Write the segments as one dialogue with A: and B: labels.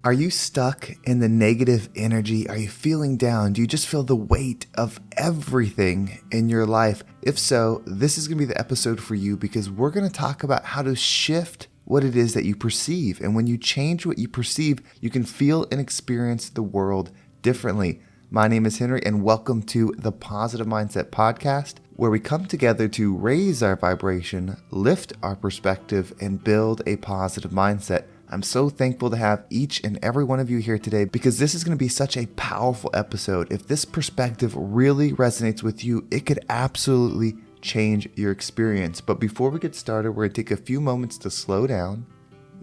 A: Are you stuck in the negative energy? Are you feeling down? Do you just feel the weight of everything in your life? If so, this is going to be the episode for you because we're going to talk about how to shift what it is that you perceive. And when you change what you perceive, you can feel and experience the world differently. My name is Henry, and welcome to the Positive Mindset Podcast, where we come together to raise our vibration, lift our perspective, and build a positive mindset. I'm so thankful to have each and every one of you here today because this is going to be such a powerful episode. If this perspective really resonates with you, it could absolutely change your experience. But before we get started, we're going to take a few moments to slow down,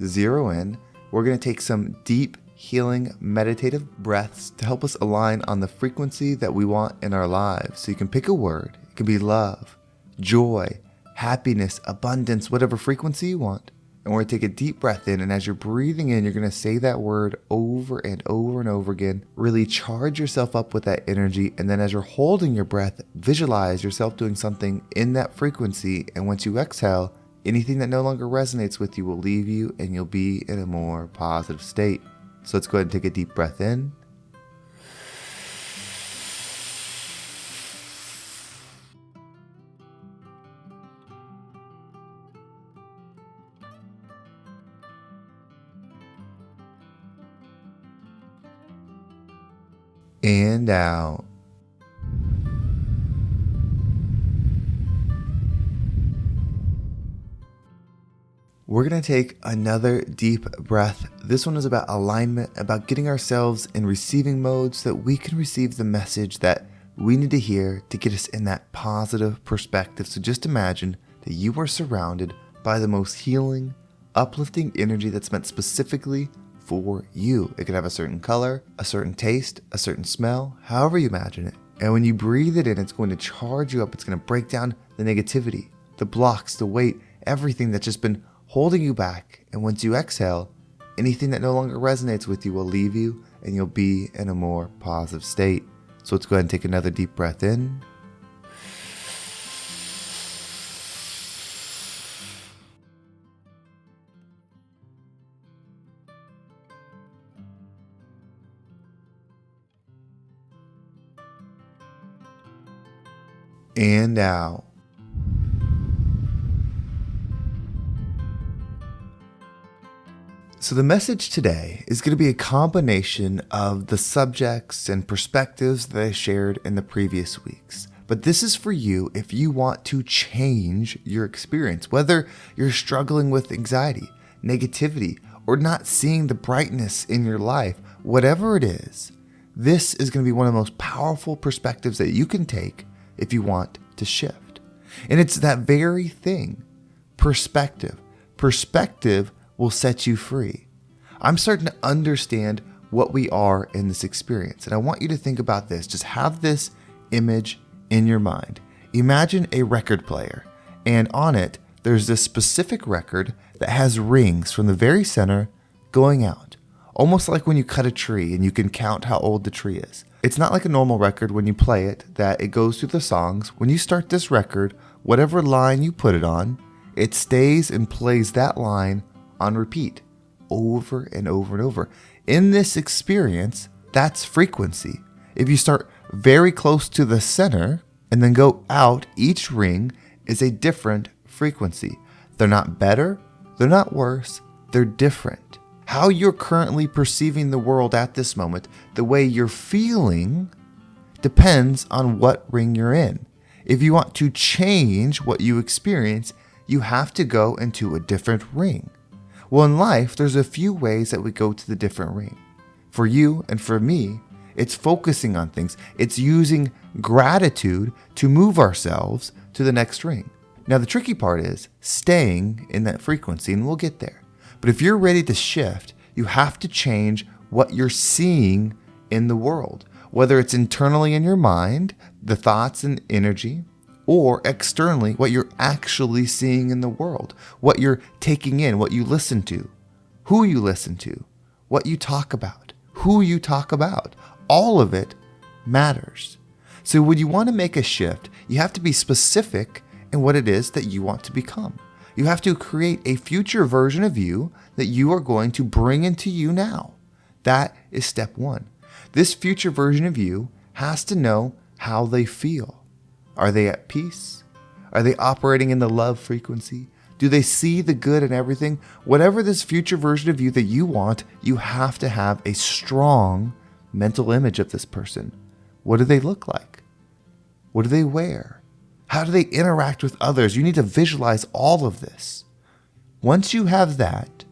A: zero in. We're going to take some deep, healing, meditative breaths to help us align on the frequency that we want in our lives. So you can pick a word. It can be love, joy, happiness, abundance, whatever frequency you want. And we're going to take a deep breath in, and as you're breathing in, you're going to say that word over and over and over again. Really charge yourself up with that energy, and then as you're holding your breath, visualize yourself doing something in that frequency, and once you exhale, anything that no longer resonates with you will leave you, and you'll be in a more positive state. So let's go ahead and take a deep breath in. And out. We're going to take another deep breath. This one is about alignment, about getting ourselves in receiving mode so that we can receive the message that we need to hear to get us in that positive perspective. So just imagine that you are surrounded by the most healing, uplifting energy that's meant specifically for you. It could have a certain color, a certain taste, a certain smell, however you imagine it. And when you breathe it in, it's going to charge you up. It's going to break down the negativity, the blocks, the weight, everything that's just been holding you back. And once you exhale, anything that no longer resonates with you will leave you, and you'll be in a more positive state. So let's go ahead and take another deep breath in. And out. So the message today is going to be a combination of the subjects and perspectives that I shared in the previous weeks. But this is for you if you want to change your experience, whether you're struggling with anxiety, negativity, or not seeing the brightness in your life, whatever it is. This is going to be one of the most powerful perspectives that you can take if you want to shift. And it's that very thing, perspective. Perspective will set you free. I'm starting to understand what we are in this experience. And I want you to think about this. Just have this image in your mind. Imagine a record player, and on it, there's this specific record that has rings from the very center going out. Almost like when you cut a tree and you can count how old the tree is. It's not like a normal record when you play it, that it goes through the songs. When you start this record, whatever line you put it on, it stays and plays that line on repeat over and over and over. In this experience, that's frequency. If you start very close to the center and then go out, each ring is a different frequency. They're not better, they're not worse, they're different. How you're currently perceiving the world at this moment, the way you're feeling, depends on what ring you're in. If you want to change what you experience, you have to go into a different ring. Well, in life, there's a few ways that we go to the different ring. For you and for me, it's focusing on things. It's using gratitude to move ourselves to the next ring. Now, the tricky part is staying in that frequency, and we'll get there. But if you're ready to shift, you have to change what you're seeing in the world, whether it's internally in your mind, the thoughts and energy, or externally, what you're actually seeing in the world, what you're taking in, what you listen to, who you listen to, what you talk about, who you talk about. All of it matters. So when you want to make a shift, you have to be specific in what it is that you want to become. You have to create a future version of you that you are going to bring into you now. That is step one. This future version of you has to know how they feel. Are they at peace? Are they operating in the love frequency? Do they see the good in everything? Whatever this future version of you that you want, you have to have a strong mental image of this person. What do they look like? What do they wear? How do they interact with others? You need to visualize all of this. Once you have that,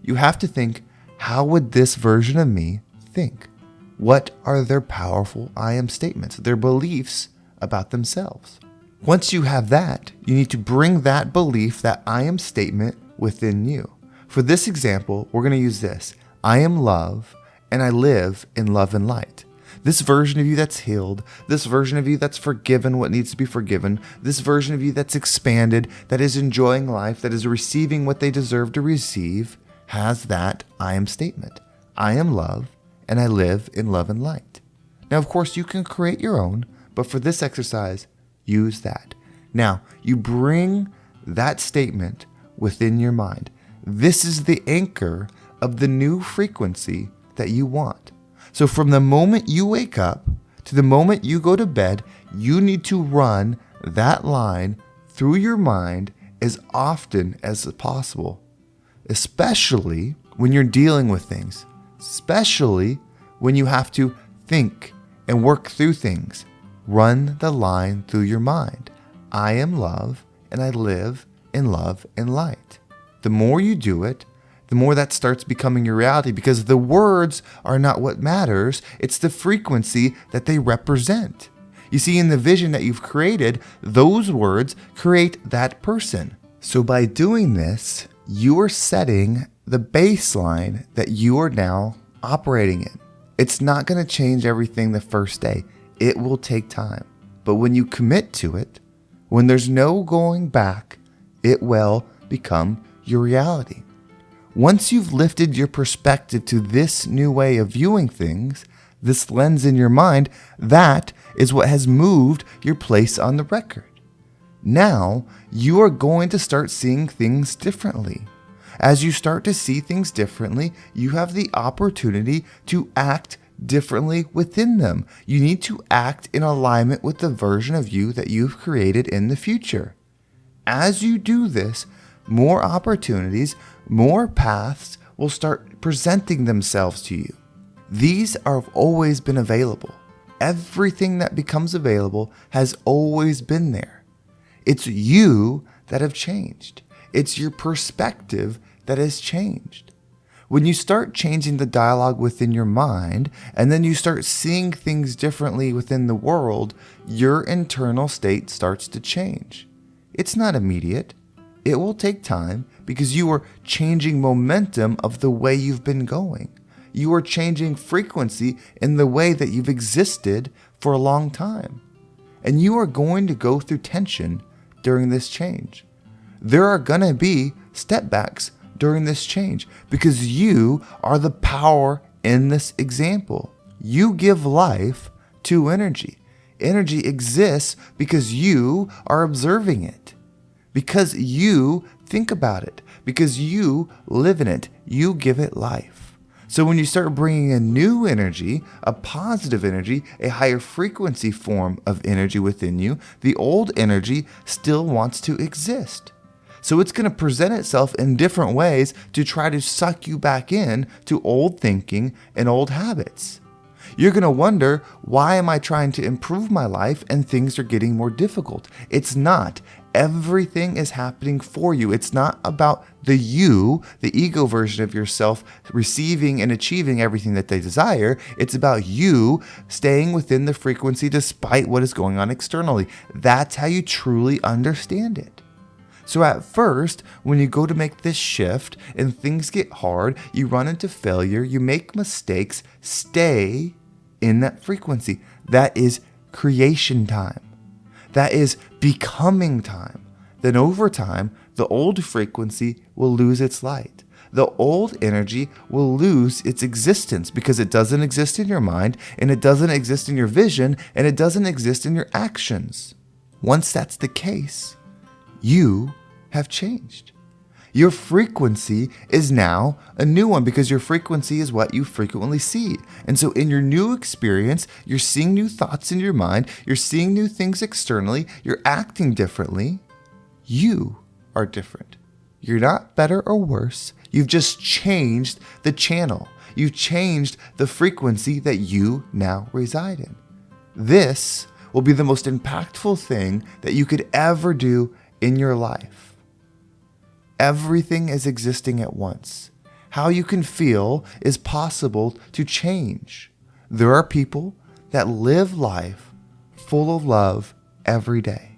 A: you have to think, how would this version of me think? What are their powerful I am statements, their beliefs about themselves? Once you have that, you need to bring that belief, that I am statement within you. For this example, we're going to use this. I am love and I live in love and light. This version of you that's healed, this version of you that's forgiven what needs to be forgiven, this version of you that's expanded, that is enjoying life, that is receiving what they deserve to receive, has that I am statement. I am love and I live in love and light. Now, of course, you can create your own, but for this exercise, use that. Now, you bring that statement within your mind. This is the anchor of the new frequency that you want. So from the moment you wake up to the moment you go to bed, you need to run that line through your mind as often as possible, especially when you're dealing with things, especially when you have to think and work through things. Run the line through your mind. I am love and I live in love and light. The more you do it, the more that starts becoming your reality, because the words are not what matters. It's the frequency that they represent. You see, in the vision that you've created, those words create that person. So by doing this, you are setting the baseline that you are now operating in. It's not going to change everything the first day. It will take time. But when you commit to it, when there's no going back, it will become your reality. Once you've lifted your perspective to this new way of viewing things, this lens in your mind, that is what has moved your place on the record. Now, you are going to start seeing things differently. As you start to see things differently, you have the opportunity to act differently within them. You need to act in alignment with the version of you that you've created in the future. As you do this, more opportunities, more paths will start presenting themselves to you. These have always been available. Everything that becomes available has always been there. It's you that have changed. It's your perspective that has changed. When you start changing the dialogue within your mind, and then you start seeing things differently within the world, your internal state starts to change. It's not immediate. It will take time because you are changing momentum of the way you've been going. You are changing frequency in the way that you've existed for a long time. And you are going to go through tension during this change. There are going to be step backs during this change because you are the power in this example. You give life to energy. Energy exists because you are observing it, because you think about it, because you live in it. You give it life. So when you start bringing a new energy, a positive energy, a higher frequency form of energy within you, the old energy still wants to exist. So it's going to present itself in different ways to try to suck you back in to old thinking and old habits. You're going to wonder, why am I trying to improve my life and things are getting more difficult? It's not. Everything is happening for you. It's not about the you, the ego version of yourself, receiving and achieving everything that they desire. It's about you staying within the frequency despite what is going on externally. That's how you truly understand it. So at first, when you go to make this shift and things get hard, you run into failure, you make mistakes, stay in that frequency. That is creation time. That is becoming time. Then over time, the old frequency will lose its light. The old energy will lose its existence because it doesn't exist in your mind, and it doesn't exist in your vision, and it doesn't exist in your actions. Once that's the case, you have changed. Your frequency is now a new one because your frequency is what you frequently see. And so in your new experience, you're seeing new thoughts in your mind, you're seeing new things externally, you're acting differently. You are different. You're not better or worse. You've just changed the channel. You've changed the frequency that you now reside in. This will be the most impactful thing that you could ever do in your life. Everything is existing at once. How you can feel is possible to change. There are people that live life full of love every day.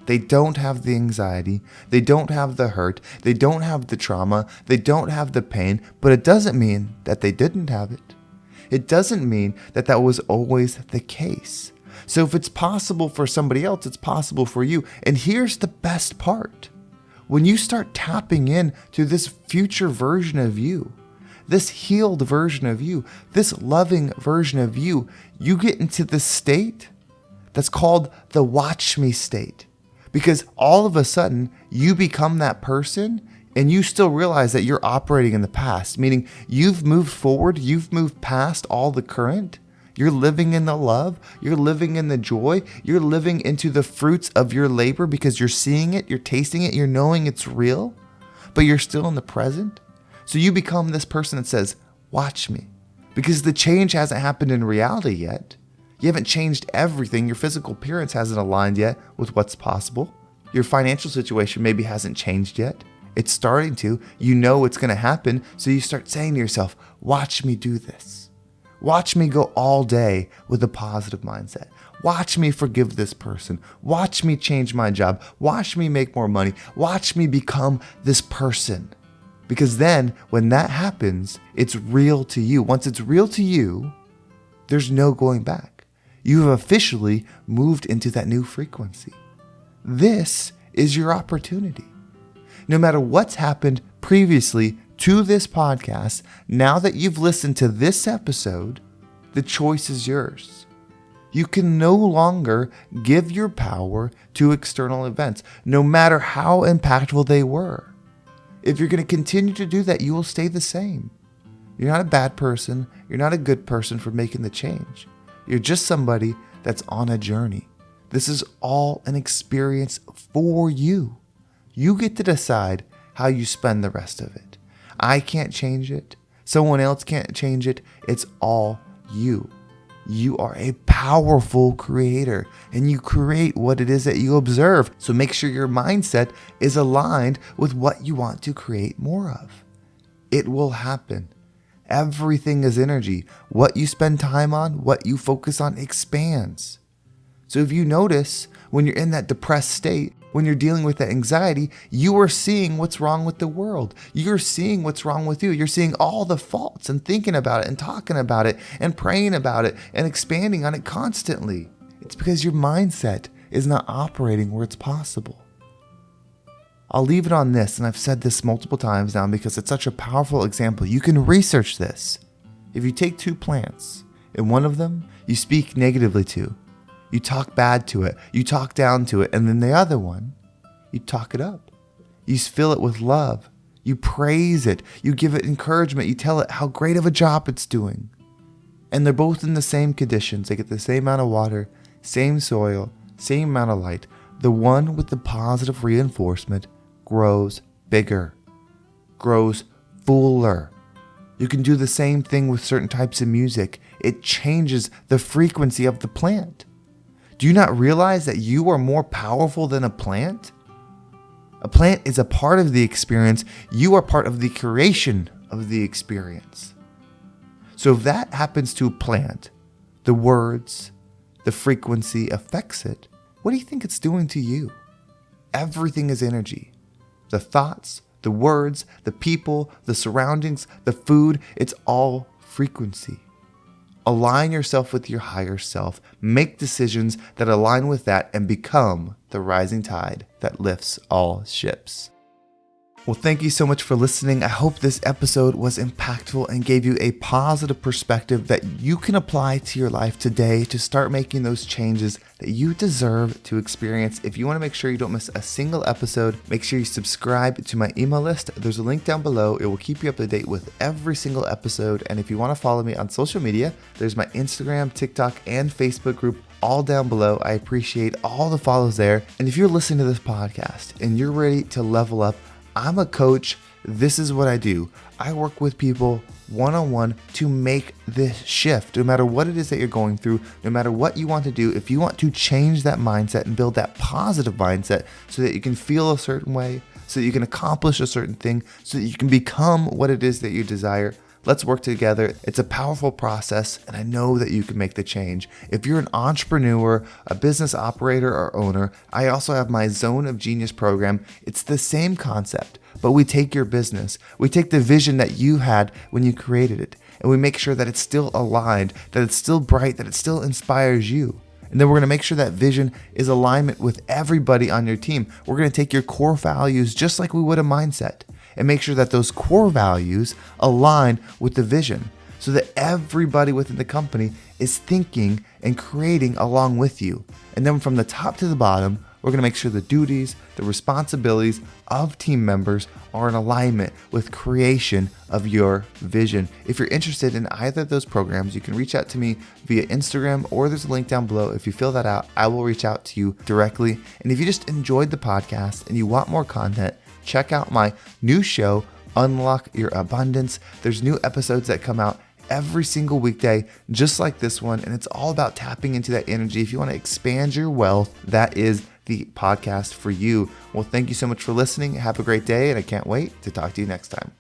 A: They don't have the anxiety, they don't have the hurt, they don't have the trauma, they don't have the pain, but it doesn't mean that they didn't have it. It doesn't mean that that was always the case. So if it's possible for somebody else, it's possible for you. And here's the best part. When you start tapping in to this future version of you, this healed version of you, this loving version of you, you get into this state that's called the watch me state. Because all of a sudden, you become that person and you still realize that you're operating in the past, meaning you've moved forward, you've moved past all the current. You're living in the love, you're living in the joy, you're living into the fruits of your labor because you're seeing it, you're tasting it, you're knowing it's real, but you're still in the present. So you become this person that says, watch me, because the change hasn't happened in reality yet. You haven't changed everything. Your physical appearance hasn't aligned yet with what's possible. Your financial situation maybe hasn't changed yet. It's starting to. You know it's going to happen, so you start saying to yourself, watch me do this. Watch me go all day with a positive mindset. Watch me forgive this person. Watch me change my job. Watch me make more money. Watch me become this person. Because then when that happens, it's real to you. Once it's real to you, there's no going back. You have officially moved into that new frequency. This is your opportunity. No matter what's happened previously to this podcast, now that you've listened to this episode, the choice is yours. You can no longer give your power to external events, no matter how impactful they were. If you're going to continue to do that, you will stay the same. You're not a bad person. You're not a good person for making the change. You're just somebody that's on a journey. This is all an experience for you. You get to decide how you spend the rest of it. I can't change it. Someone else can't change it. It's all you. You are a powerful creator and you create what it is that you observe. So make sure your mindset is aligned with what you want to create more of. It will happen. Everything is energy. What you spend time on, what you focus on expands. So if you notice when you're in that depressed state, when you're dealing with that anxiety, you are seeing what's wrong with the world. You're seeing what's wrong with you. You're seeing all the faults and thinking about it and talking about it and praying about it and expanding on it constantly. It's because your mindset is not operating where it's possible. I'll leave it on this, and I've said this multiple times now because it's such a powerful example. You can research this. If you take two plants, and one of them you speak negatively to, you talk bad to it, you talk down to it, and then the other one, you talk it up. You fill it with love. You praise it. You give it encouragement. You tell it how great of a job it's doing. And they're both in the same conditions. They get the same amount of water, same soil, same amount of light. The one with the positive reinforcement grows bigger, grows fuller. You can do the same thing with certain types of music. It changes the frequency of the plant. Do you not realize that you are more powerful than a plant? A plant is a part of the experience. You are part of the creation of the experience. So if that happens to a plant, the words, the frequency affects it, what do you think it's doing to you? Everything is energy. The thoughts, the words, the people, the surroundings, the food, it's all frequency. Align yourself with your higher self. Make decisions that align with that and become the rising tide that lifts all ships. Well, thank you so much for listening. I hope this episode was impactful and gave you a positive perspective that you can apply to your life today to start making those changes that you deserve to experience. If you want to make sure you don't miss a single episode, make sure you subscribe to my email list. There's a link down below. It will keep you up to date with every single episode. And if you want to follow me on social media, there's my Instagram, TikTok, and Facebook group all down below. I appreciate all the follows there. And if you're listening to this podcast and you're ready to level up, I'm a coach. This is what I do. I work with people one-on-one to make this shift. No matter what it is that you're going through, no matter what you want to do, if you want to change that mindset and build that positive mindset so that you can feel a certain way, so that you can accomplish a certain thing, so that you can become what it is that you desire, let's work together. It's a powerful process, and I know that you can make the change. If you're an entrepreneur, a business operator, or owner, I also have my Zone of Genius program. It's the same concept, but we take your business, we take the vision that you had when you created it, and we make sure that it's still aligned, that it's still bright, that it still inspires you. And then we're going to make sure that vision is alignment with everybody on your team. We're going to take your core values just like we would a mindset and make sure that those core values align with the vision so that everybody within the company is thinking and creating along with you. And then from the top to the bottom, we're going to make sure the duties, the responsibilities of team members are in alignment with creation of your vision. If you're interested in either of those programs, you can reach out to me via Instagram, or there's a link down below. If you fill that out, I will reach out to you directly. And if you just enjoyed the podcast and you want more content, check out my new show, Unlock Your Abundance. There's new episodes that come out every single weekday, just like this one. And it's all about tapping into that energy. If you want to expand your wealth, that is the podcast for you. Well, thank you so much for listening. Have a great day, and I can't wait to talk to you next time.